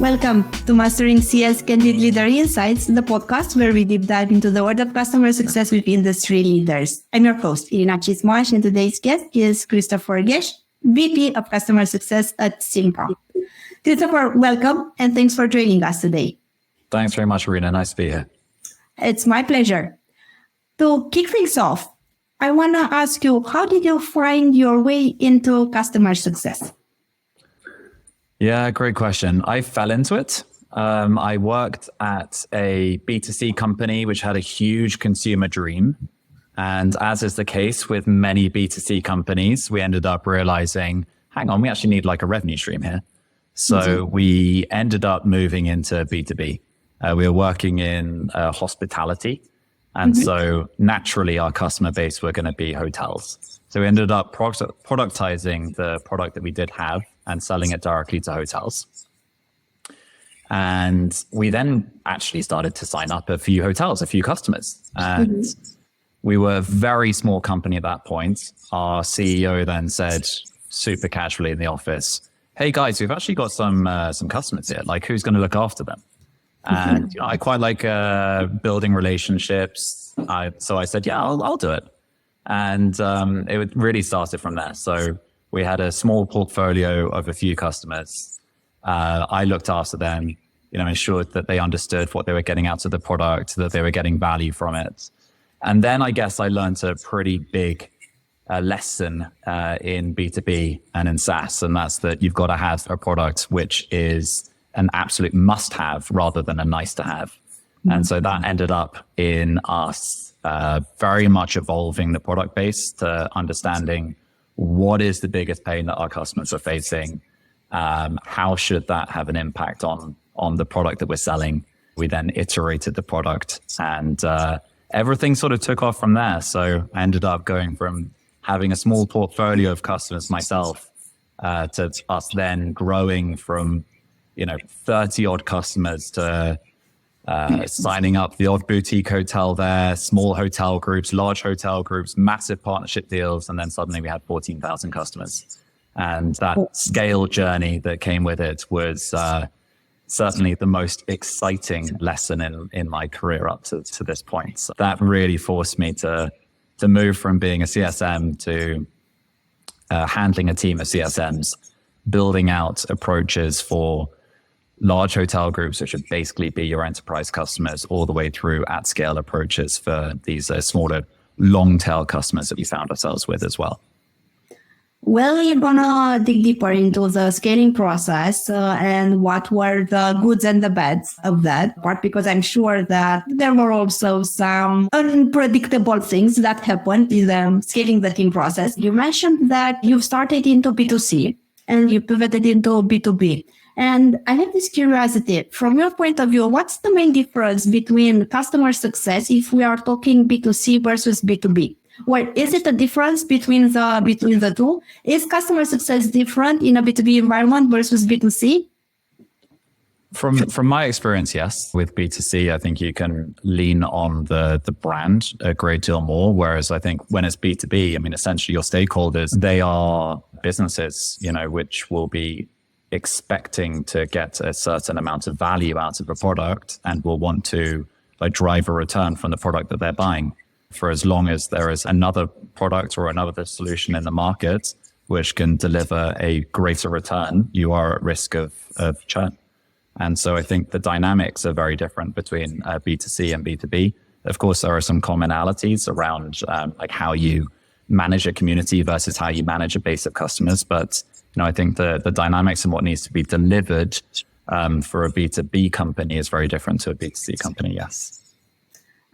Welcome to Mastering CS Candid Leader Insights, the podcast where we deep dive into the world of customer success with industry leaders. I'm your host, Irina Cismas, and today's guest is Christopher Warren-Gash, VP of Customer Success at Sympa. Christopher, welcome, and thanks for joining us today. Thanks very much, Irina. Nice to be here. It's my pleasure. To kick things off, I want to ask you, how did you find your way into customer success? Yeah, great question. I fell into it. I worked at a B2C company which had a huge consumer dream. And as is the case with many B2C companies, we ended up realizing, hang on, we actually need like a revenue stream here. So we ended up moving into B2B. We were working in hospitality. And so naturally our customer base were going to be hotels. So we ended up productizing the product that we did have and selling it directly to hotels. And we then actually started to sign up a few hotels, a few customers. And we were a very small company at that point. Our CEO then said, super casually in the office, hey guys, we've actually got some customers here. Like, who's going to look after them? And I quite like building relationships. So I said, yeah, I'll do it. And it really started from there. So we had a small portfolio of a few customers. I looked after them, ensured that they understood what they were getting out of the product, that they were getting value from it. And then I guess I learned a pretty big lesson in B2B and in SaaS. And that's that you've got to have a product which is an absolute must-have rather than a nice-to-have. And so that ended up in us very much evolving the product base to understanding what is the biggest pain that our customers are facing, how should that have an impact on the product that we're selling. We then iterated the product and everything sort of took off from there. So I ended up going from having a small portfolio of customers myself to us then growing from 30 odd customers to signing up the odd boutique hotel there, small hotel groups, large hotel groups, massive partnership deals. And then suddenly we had 14,000 customers. And that scale journey that came with it was certainly the most exciting lesson in my career up to this point. So that really forced me to move from being a CSM to handling a team of CSMs, building out approaches for large hotel groups, which would basically be your enterprise customers, all the way through at scale approaches for these smaller long tail customers that we found ourselves with as well. Well, we're gonna dig deeper into the scaling process and what were the goods and the bads of that part, because I'm sure that there were also some unpredictable things that happened in scaling the team process. You mentioned that you started into B2C and you pivoted into B2B. And I have this curiosity, from your point of view, what's the main difference between customer success if we are talking B2C versus B2B? Or is it a difference between the two? Is customer success different in a B2B environment versus B2C? From my experience, yes. With B2C, I think you can lean on the brand a great deal more. Whereas I think when it's B2B, essentially your stakeholders, they are businesses, which will be expecting to get a certain amount of value out of a product and will want to drive a return from the product that they're buying. For as long as there is another product or another solution in the market which can deliver a greater return, you are at risk of churn. And so I think the dynamics are very different between B2C and B2B. Of course, there are some commonalities around how you manage a community versus how you manage a base of customers. But I think the dynamics and what needs to be delivered for a B2B company is very different to a B2C company, yes.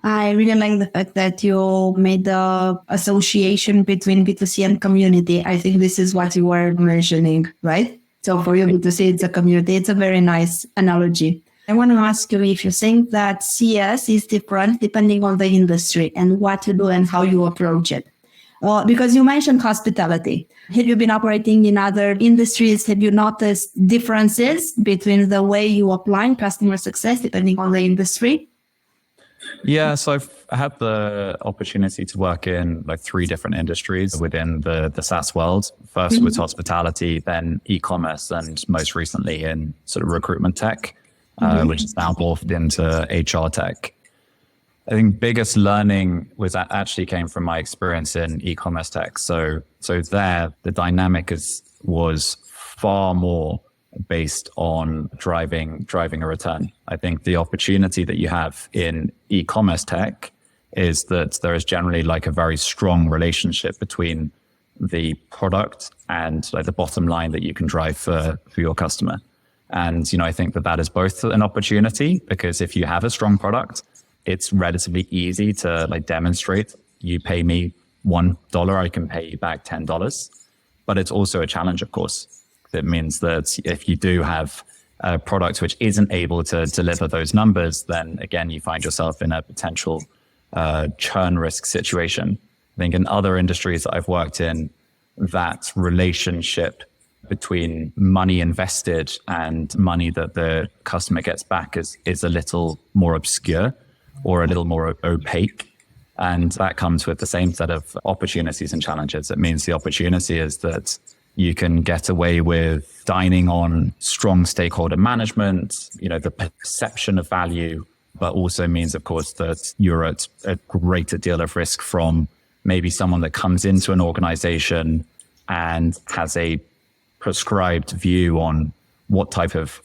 I really like the fact that you made the association between B2C and community. I think this is what you were mentioning, right? So for you, B2C, it's a community. It's a very nice analogy. I want to ask you if you think that CS is different depending on the industry and what you do and how you approach it. Because you mentioned hospitality. Have you been operating in other industries? Have you noticed differences between the way you apply customer success depending on the industry? Yeah, so I've had the opportunity to work in like 3 different industries within the SaaS world. First was hospitality, then e-commerce, and most recently in sort of recruitment tech, which is now morphed into HR tech. I think biggest learning was that actually came from my experience in e-commerce tech. So there, the dynamic was far more based on driving a return. I think the opportunity that you have in e-commerce tech is that there is generally like a very strong relationship between the product and like the bottom line that you can drive for your customer. And, I think that is both an opportunity, because if you have a strong product, it's relatively easy to like demonstrate. You pay me $1, I can pay you back $10. But it's also a challenge, of course. It means that if you do have a product which isn't able to deliver those numbers, then again, you find yourself in a potential churn risk situation. I think in other industries that I've worked in, that relationship between money invested and money that the customer gets back is a little more obscure or a little more opaque. And that comes with the same set of opportunities and challenges. It means the opportunity is that you can get away with dining on strong stakeholder management, the perception of value, but also means, of course, that you're at a greater deal of risk from maybe someone that comes into an organization and has a prescribed view on what type of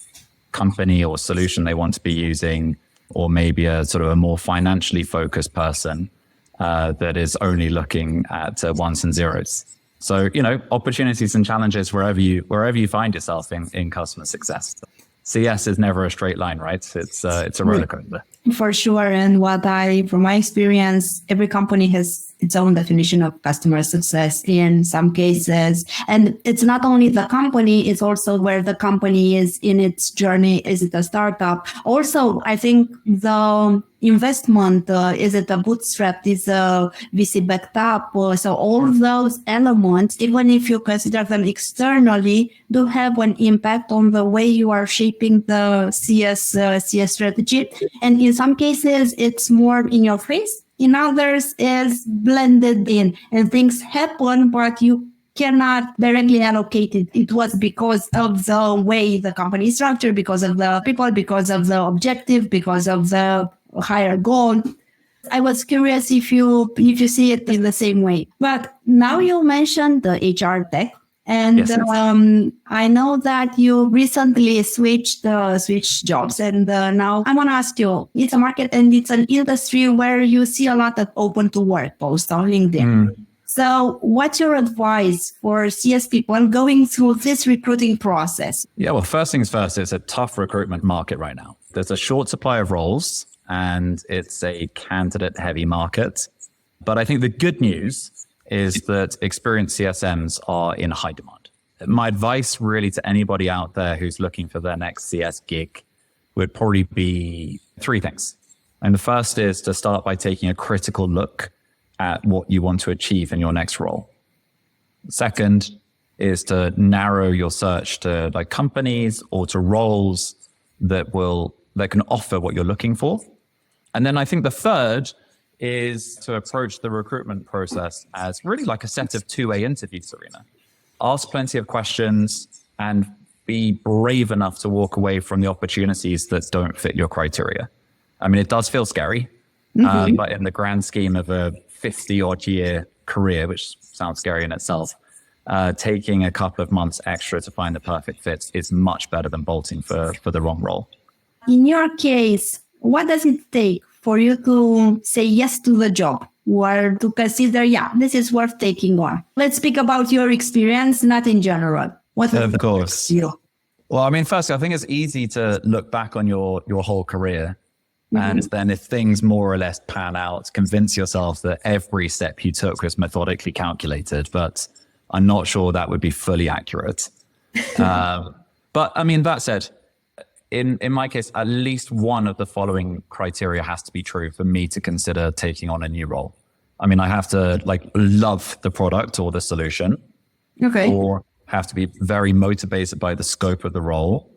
company or solution they want to be using, or maybe a sort of a more financially focused person that is only looking at ones and zeros. So, opportunities and challenges wherever you find yourself in customer success. CS is never a straight line, right? It's a roller coaster. For sure. And from my experience, every company has its own definition of customer success in some cases. And it's not only the company, it's also where the company is in its journey. Is it a startup? Also, I think the investment, is it a bootstrap? Is a VC backed up? So all those elements, even if you consider them externally, do have an impact on the way you are shaping the CS strategy. And in some cases, it's more in your face. In others, is blended in, and things happen, but you cannot directly allocate it. It was because of the way the company is structured, because of the people, because of the objective, because of the higher goal. I was curious if you see it in the same way. But now you mentioned the HR tech. And yes, I know that you recently switched jobs, and now I want to ask you, it's a market and it's an industry where you see a lot of open to work posts on LinkedIn. So what's your advice for CS people going through this recruiting process? Yeah, well, first things first, it's a tough recruitment market right now. There's a short supply of roles and it's a candidate heavy market. But I think the good news is that experienced CSMs are in high demand. My advice really to anybody out there who's looking for their next CS gig would probably be 3 things. And the first is to start by taking a critical look at what you want to achieve in your next role. Second is to narrow your search to like companies or to roles that can offer what you're looking for. And then I think the third is to approach the recruitment process as really like a set of 2-way interviews, Irina. Ask plenty of questions and be brave enough to walk away from the opportunities that don't fit your criteria. I mean, it does feel scary, but in the grand scheme of a 50-odd year career, which sounds scary in itself, taking a couple of months extra to find the perfect fit is much better than bolting for the wrong role. In your case, what does it take for you to say yes to the job or to consider, this is worth taking on? Let's speak about your experience, not in general. Of course. Well, I mean, firstly, I think it's easy to look back on your whole career. And then if things more or less pan out, convince yourself that every step you took was methodically calculated. But I'm not sure that would be fully accurate. But I mean, that said, in my case, at least one of the following criteria has to be true for me to consider taking on a new role. I mean, I have to love the product or the solution, or have to be very motivated by the scope of the role,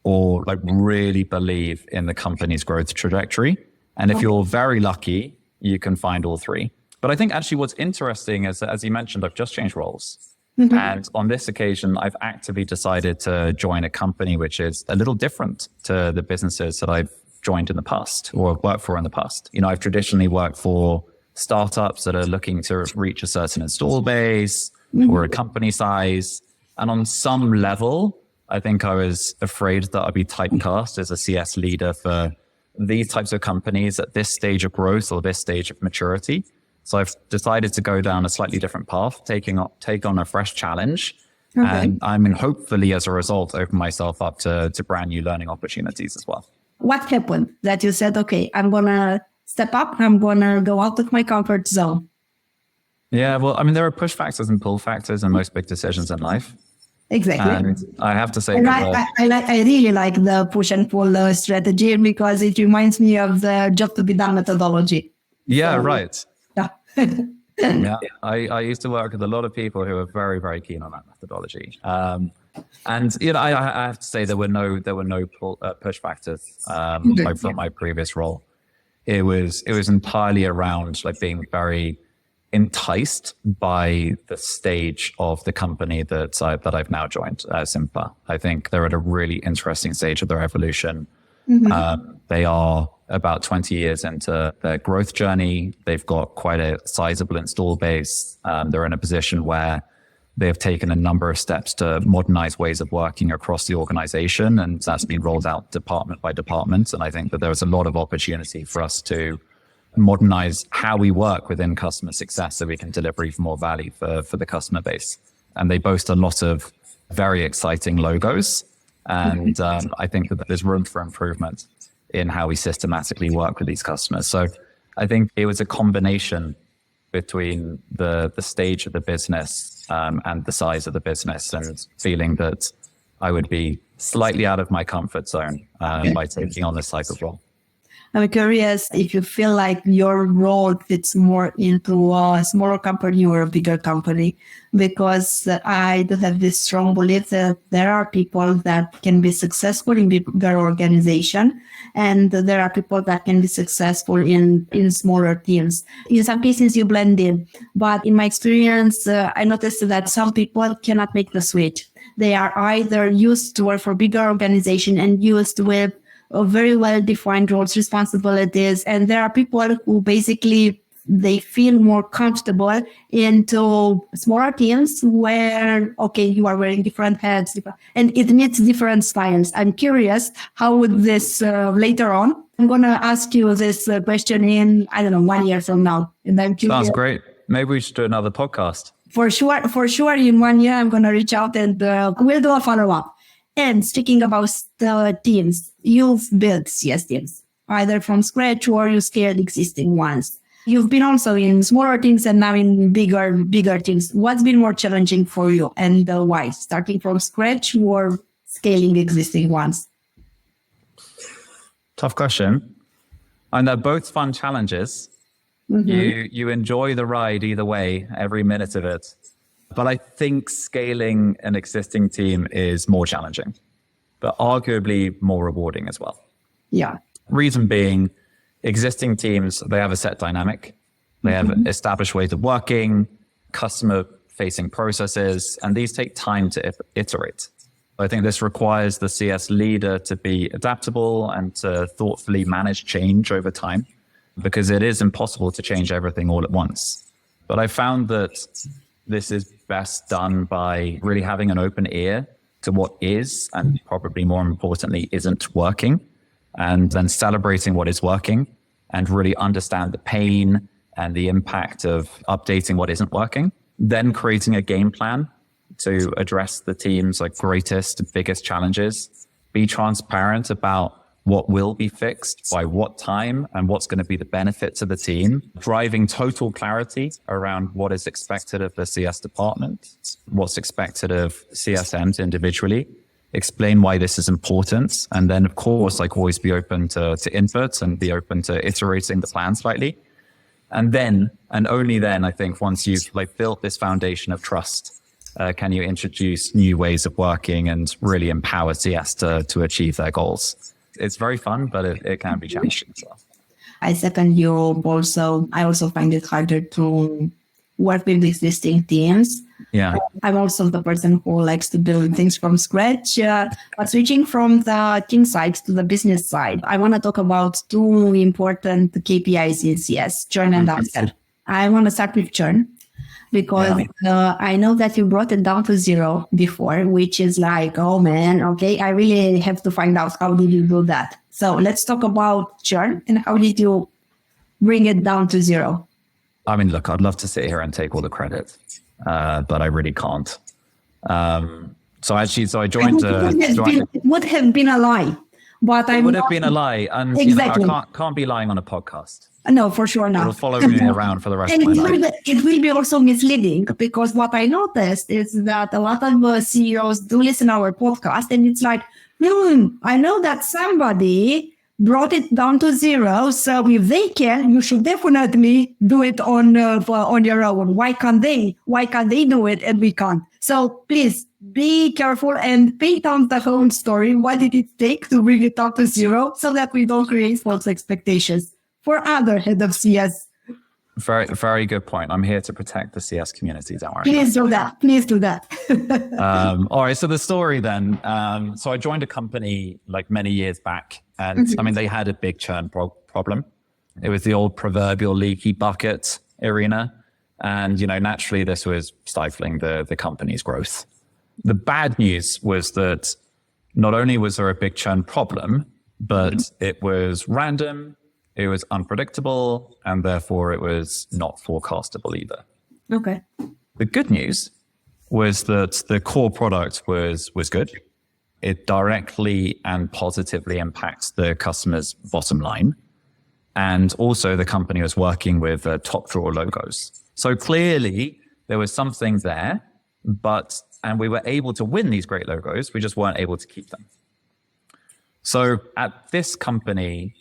or really believe in the company's growth trajectory. And if you're very lucky, you can find all three. But I think actually what's interesting is that, as you mentioned, I've just changed roles. And on this occasion, I've actively decided to join a company which is a little different to the businesses that I've joined in the past or worked for in the past. I've traditionally worked for startups that are looking to reach a certain install base or a company size. And on some level, I think I was afraid that I'd be typecast as a CS leader for these types of companies at this stage of growth or this stage of maturity. So I've decided to go down a slightly different path, take on a fresh challenge. And hopefully as a result, open myself up to brand new learning opportunities as well. What happened that you said, okay, I'm going to step up, I'm going to go out of my comfort zone? Yeah, well, there are push factors and pull factors in most big decisions in life. Exactly. And I have to say, I really like the push and pull strategy because it reminds me of the job to be done methodology. Yeah, right. Yeah. Yeah, I used to work with a lot of people who are very, very keen on that methodology. And I have to say there were no push factors from my previous role. It was entirely around being very enticed by the stage of the company that I've now joined, Sympa. I think they're at a really interesting stage of their evolution. They are about 20 years into their growth journey. They've got quite a sizable install base. They're in a position where they've taken a number of steps to modernize ways of working across the organization, and that's been rolled out department by department. And I think that there's a lot of opportunity for us to modernize how we work within customer success so we can deliver even more value for the customer base. And they boast a lot of very exciting logos. And I think that there's room for improvement in how we systematically work with these customers. So I think it was a combination between the stage of the business and the size of the business, and feeling that I would be slightly out of my comfort zone by taking on this type of role. I'm curious if you feel like your role fits more into a smaller company or a bigger company, because I do have this strong belief that there are people that can be successful in bigger organization, and there are people that can be successful in smaller teams. In some cases, you blend in, but in my experience, I noticed that some people cannot make the switch. They are either used to work for bigger organization and used with very well-defined roles, responsibilities. And there are people who basically, they feel more comfortable into smaller teams where, okay, you are wearing different hats and it meets different styles. I'm curious, how would this later on? I'm going to ask you this question in, 1 year from now. And I'm curious. Sounds great. Maybe we should do another podcast. For sure, in 1 year, I'm going to reach out and we'll do a follow-up. And speaking about teams, you've built CS teams, either from scratch or you scaled existing ones. You've been also in smaller teams and now in bigger teams. What's been more challenging for you and why? Starting from scratch or scaling existing ones? Tough question. And they're both fun challenges. You enjoy the ride either way, every minute of it. But I think scaling an existing team is more challenging, but arguably more rewarding as well. Yeah. Reason being, existing teams, they have a set dynamic. They have established ways of working, customer-facing processes, and these take time to iterate. I think this requires the CS leader to be adaptable and to thoughtfully manage change over time, because it is impossible to change everything all at once. But I found that this is best done by really having an open ear to what is, and probably more importantly, isn't working, and then celebrating what is working and really understand the pain and the impact of updating what isn't working, then creating a game plan to address the team's greatest, biggest challenges, be transparent about what will be fixed by what time and what's going to be the benefit to the team, driving total clarity around what is expected of the CS department, what's expected of CSMs individually, explain why this is important. And then, of course, always be open to input and be open to iterating the plan slightly. And then, and only then, I think once you've built this foundation of trust, can you introduce new ways of working and really empower CS to achieve their goals. It's very fun, but it can be challenging as well. I second you also. I also find it harder to work with existing teams. Yeah. I'm also the person who likes to build things from scratch. But switching from the team side to the business side, I want to talk about two important KPIs in CS, churn and upsell. I want to start with churn because I know that you brought it down to 0 before, which is like, oh man, okay, I really have to find out how did you do that. So let's talk about churn and how did you bring it down to 0? I mean, look, I'd love to sit here and take all the credit, but I really can't. So I joined. It would have been a lie, but it would have been a lie, and exactly. I can't be lying on a podcast. No, for sure not. It'll follow me around for the rest of my life. It will be also misleading because what I noticed is that a lot of CEOs do listen to our podcast, and it's like, I know that somebody brought it down to 0. So if they can, you should definitely do it on your own. Why can't they? Why can't they do it and we can't? So please be careful and paint down the whole story. What did it take to bring it down to 0 so that we don't create false expectations for other head of CS? Very, very good point. I'm here to protect the CS community. Don't worry. Please do that. Please do that. All right. So the story then. So I joined a company like many years back, and I mean they had a big churn problem. It was the old proverbial leaky bucket, Irina, and naturally this was stifling the company's growth. The bad news was that not only was there a big churn problem, but it was random. It was unpredictable, and therefore it was not forecastable either. Okay. The good news was that the core product was good. It directly and positively impacts the customer's bottom line. And also the company was working with top drawer logos. So clearly there was something there, and we were able to win these great logos. We just weren't able to keep them. So at this company,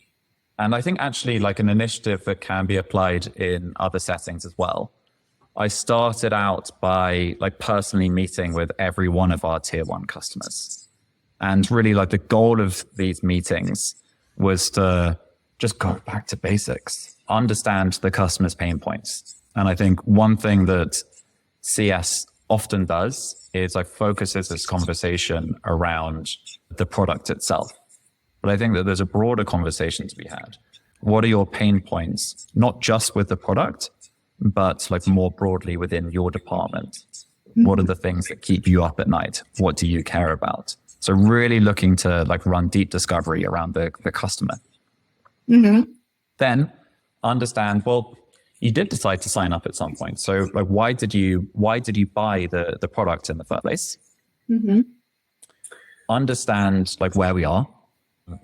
and I think actually like an initiative that can be applied in other settings as well, I started out by like personally meeting with every one of our tier 1 customers. And really like the goal of these meetings was to just go back to basics, understand the customer's pain points. And I think one thing that CS often does is like focuses this conversation around the product itself. But I think that there's a broader conversation to be had. What are your pain points, not just with the product, but like more broadly within your department? What are the things that keep you up at night? What do you care about? So really looking to like run deep discovery around the customer. Then understand, well, you did decide to sign up at some point. So like, why did you buy the product in the first place? Understand like where we are.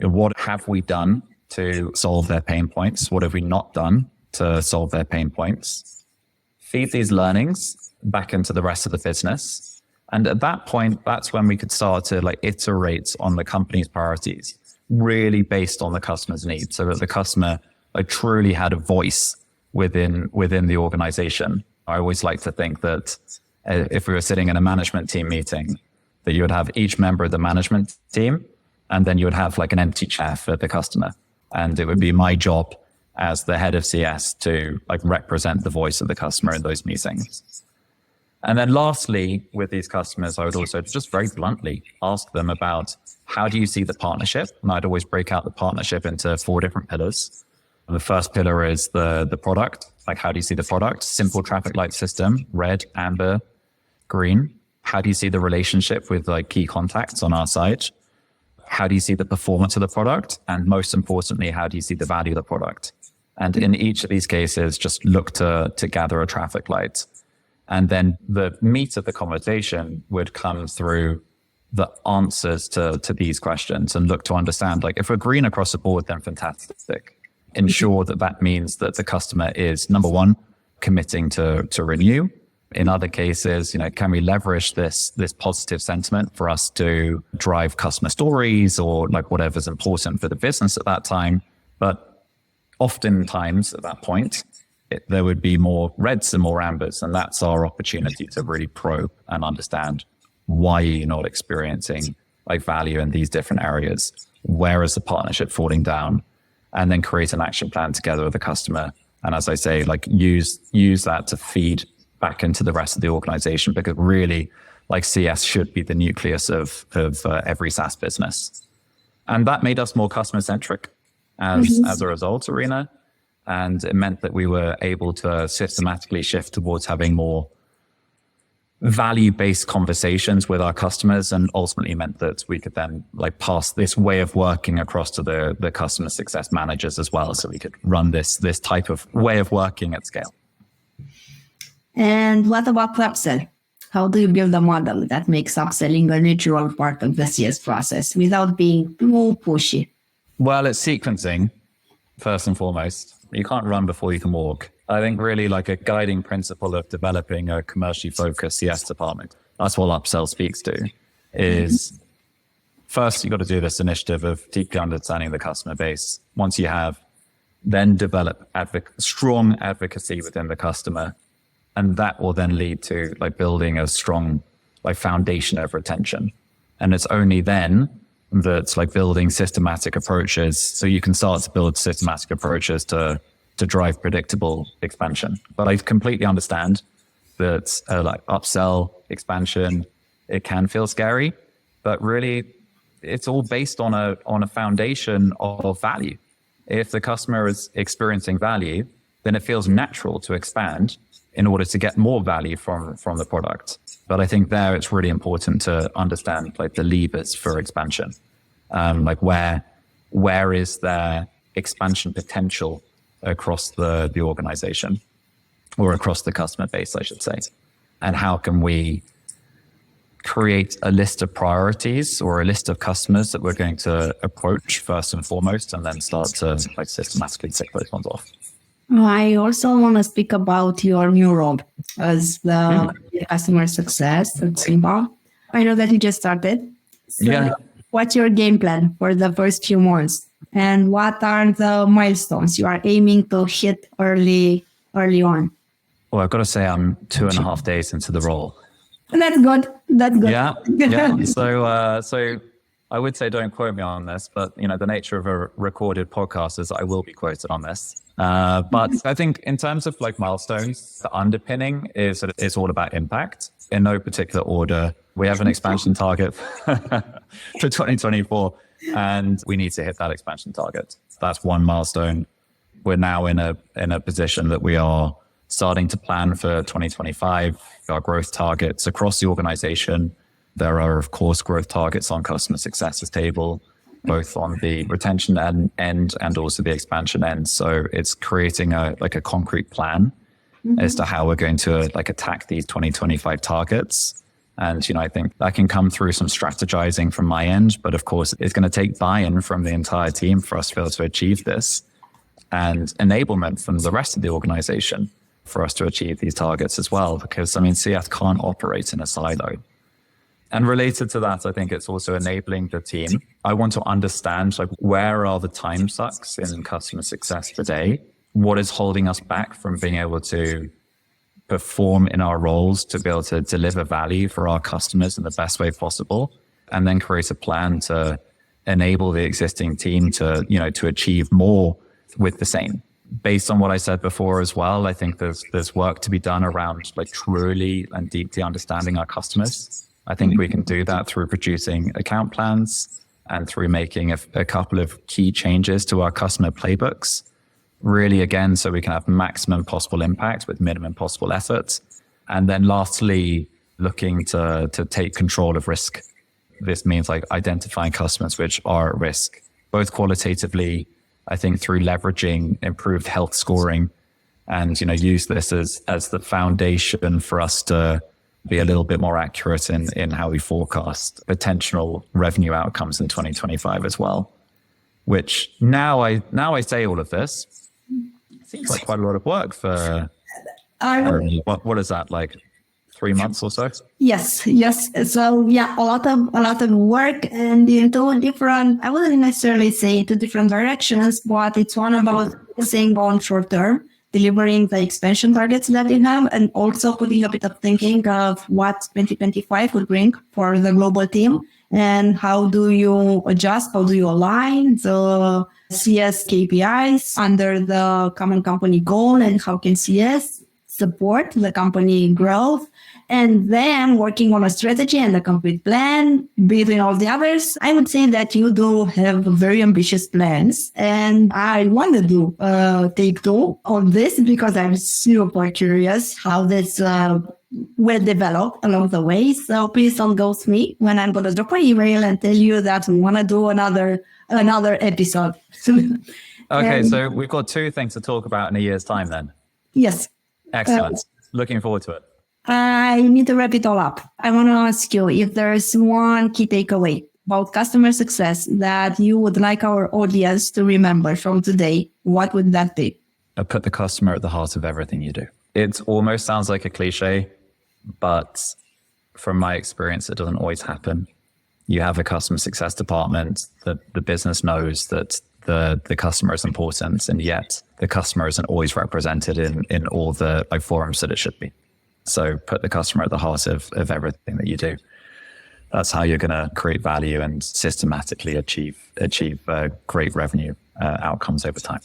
What have we done to solve their pain points? What have we not done to solve their pain points? Feed these learnings back into the rest of the business. And at that point, that's when we could start to like iterate on the company's priorities, really based on the customer's needs, so that the customer like truly had a voice within the organization. I always like to think that if we were sitting in a management team meeting, that you would have each member of the management team, and then you would have like an empty chair for the customer. And it would be my job as the head of CS to like represent the voice of the customer in those meetings. And then lastly, with these customers, I would also just very bluntly ask them about how do you see the partnership? And I'd always break out the partnership into 4 different pillars. The first pillar is the product. Like, how do you see the product? Simple traffic light system, red, amber, green. How do you see the relationship with like key contacts on our side? How do you see the performance of the product? And most importantly, how do you see the value of the product? And in each of these cases, just look to gather a traffic light. And then the meat of the conversation would come through the answers to these questions, and look to understand, like, if we're green across the board, then fantastic. Ensure that means that the customer is, number one, committing to renew. In other cases, can we leverage this positive sentiment for us to drive customer stories or like whatever's important for the business at that time? But oftentimes at that point, there would be more reds and more ambers, and that's our opportunity to really probe and understand why you're not experiencing like value in these different areas. Where is the partnership falling down? and then create an action plan together with the customer. And as I say, like use that to feed back into the rest of the organization, because really, like CS should be the nucleus of every SaaS business. And that made us more customer centric as a result, Irina. And it meant that we were able to systematically shift towards having more value-based conversations with our customers, and ultimately meant that we could then like pass this way of working across to the customer success managers as well. So we could run this type of way of working at scale. And what about upsell? How do you build a model that makes upselling a natural part of the CS process without being too pushy? Well, it's sequencing, first and foremost. You can't run before you can walk. I think really like a guiding principle of developing a commercially focused CS department, that's what upsell speaks to, is first you got to do this initiative of deeply understanding the customer base. Once you have, then develop strong advocacy within the customer. And that will then lead to like building a strong like foundation of retention. And it's only then that's like building systematic approaches. So you can start to build systematic approaches to drive predictable expansion. But I completely understand that like upsell expansion, it can feel scary, but really it's all based on a foundation of value. If the customer is experiencing value, then it feels natural to expand in order to get more value from the product. But I think there it's really important to understand like the levers for expansion. Like where is there expansion potential across the organization, or across the customer base, I should say. And how can we create a list of priorities or a list of customers that we're going to approach first and foremost, and then start to like systematically tick those ones off. I also want to speak about your new role as the customer success at Sympa. I know that you just started. So what's your game plan for the first few months? And what are the milestones you are aiming to hit early on? Well, I've got to say I'm 2.5 days into the role. That's good. That's good. Yeah. So I would say don't quote me on this, but you know, the nature of a recorded podcast is I will be quoted on this. But I think in terms of like milestones, the underpinning is that it's all about impact in no particular order. We have an expansion target for 2024, and we need to hit that expansion target. That's one milestone. We're now in a position that we are starting to plan for 2025, our growth targets across the organization. There are, of course, growth targets on customer success's table, both on the retention end and also the expansion end. So it's creating a concrete plan as to how we're going to like attack these 2025 targets. And, you know, I think that can come through some strategizing from my end, but of course it's going to take buy-in from the entire team for us to be able to achieve this, and enablement from the rest of the organization for us to achieve these targets as well. Because I mean, CS can't operate in a silo. And related to that, I think it's also enabling the team. I want to understand like where are the time sucks in customer success today? What is holding us back from being able to perform in our roles to be able to deliver value for our customers in the best way possible, and then create a plan to enable the existing team to, you know, to achieve more with the same. Based on what I said before as well, I think there's work to be done around like truly and deeply understanding our customers. I think we can do that through producing account plans and through making a couple of key changes to our customer playbooks. Really, again, so we can have maximum possible impact with minimum possible effort. And then lastly, looking to take control of risk. This means like identifying customers which are at risk, both qualitatively, I think through leveraging improved health scoring, and, you know, use this as the foundation for us to be a little bit more accurate in how we forecast potential revenue outcomes in 2025 as well. Which now I say all of this, seems like quite a lot of work for what is that, like 3 months or so? Yes. So yeah, a lot of work, and into different, I wouldn't necessarily say into different directions, but it's one about focusing on short term, delivering the expansion targets that you have, and also putting a bit of thinking of what 2025 would bring for the global team, And how do you adjust? How do you align the CS KPIs under the common company goal? And how can CS support the company growth? And then working on a strategy and a complete plan between all the others. I would say that you do have very ambitious plans. And I want to do take two on this because I'm super curious how this will develop along the way. So please don't ghost me when I'm going to drop an email and tell you that we want to do another episode. Okay, so we've got two things to talk about in a year's time then. Yes. Excellent. Looking forward to it. I need to wrap it all up. I want to ask you if there's one key takeaway about customer success that you would like our audience to remember from today. What would that be? Put the customer at the heart of everything you do. It almost sounds like a cliche, but from my experience, it doesn't always happen. You have a customer success department that the business knows that the customer is important, and yet the customer isn't always represented in all the forums that it should be. So put the customer at the heart of everything that you do. That's how you're going to create value and systematically achieve great revenue outcomes over time.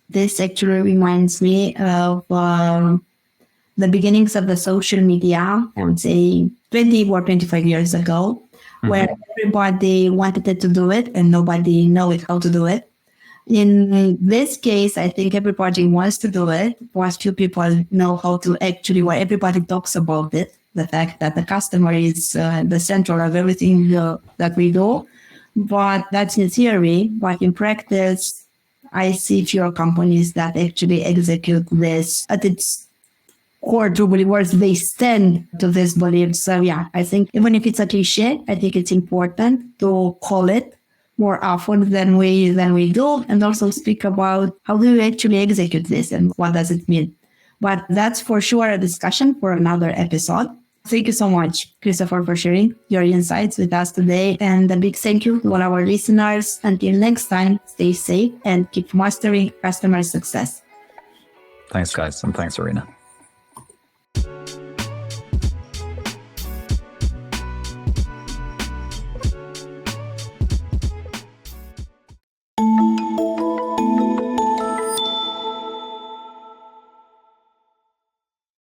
This actually reminds me of the beginnings of the social media, I would say 20 or 25 years ago, where everybody wanted to do it and nobody knew how to do it. In this case, I think everybody wants to do it, but few people know how to actually, where everybody talks about it, the fact that the customer is the center of everything that we do. But that's in theory, but in practice, I see fewer companies that actually execute this at its core true believers. They stand to this belief. So yeah, I think even if it's a cliche, I think it's important to call it more often than we do, and also speak about how do you actually execute this and what does it mean. But that's for sure a discussion for another episode. Thank you so much, Christopher, for sharing your insights with us today. And a big thank you to all our listeners. Until next time, stay safe and keep mastering customer success. Thanks, guys. And thanks, Irina.